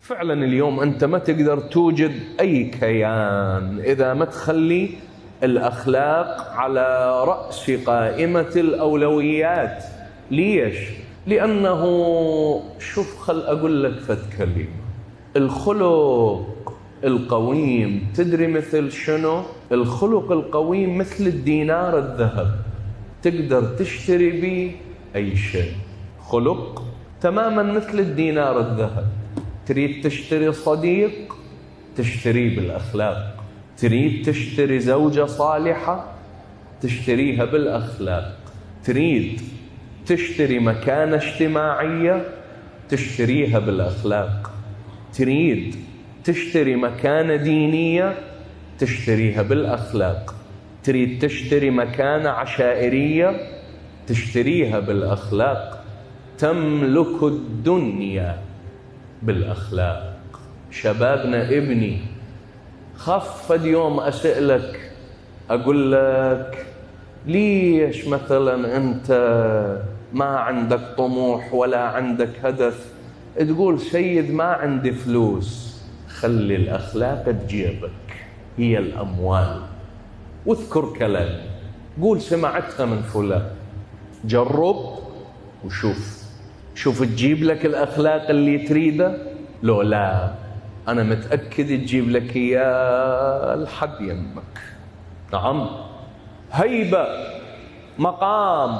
فعلا اليوم أنت ما تقدر توجد أي كيان إذا ما تخلي الأخلاق على رأس قائمة الأولويات. ليش؟ لأنه شوف، خل أقول لك كلمة. الخلق القويم تدري مثل شنو؟ الخلق القويم مثل الدينار الذهب، تقدر تشتري به أي شيء. خلق تماما مثل الدينار الذهب. تريد تشتري صديق، تشتريه بالأخلاق. تريد تشتري زوجة صالحة، تشتريها بالأخلاق. تريد تشتري مكانة اجتماعية، تشتريها بالأخلاق. تريد تشتري مكانة دينية، تشتريها بالأخلاق. تريد تشتري مكانة عشائرية، تشتريها بالأخلاق. تملك الدنيا بالأخلاق. شبابنا ابني، خاف فد يوم أسألك أقول لك ليش مثلا أنت ما عندك طموح ولا عندك هدف؟ تقول سيد ما عندي فلوس. خلي الأخلاق تجيبك، هي الأموال. واذكر كلام، قول سمعتها من فلان. جرب وشوف، شوف تجيب لك الأخلاق اللي تريده لو لا. أنا متأكد تجيب لك إياه لحد يمك. نعم، هيبة، مقام،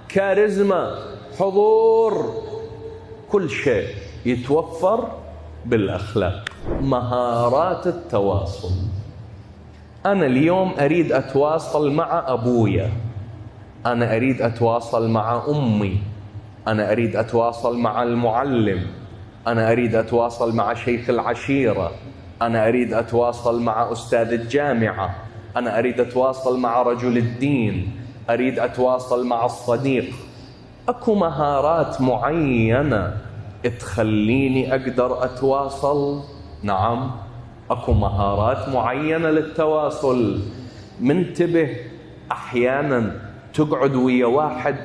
كاريزما، حضور، كل شيء يتوفر بالأخلاق. مهارات التواصل. أنا اليوم أريد أتواصل مع أبويا، أنا أريد أتواصل مع أمي، أنا أريد أتواصل مع المعلم، أنا أريد أتواصل مع شيخ العشيرة، أنا أريد أتواصل مع أستاذ الجامعة، أنا أريد أتواصل مع رجل الدين، أريد أتواصل مع الصديق. أكو مهارات معينة تخليني أقدر أتواصل. نعم، أكو مهارات معينة للتواصل. منتبه، أحيانا تقعد ويا واحد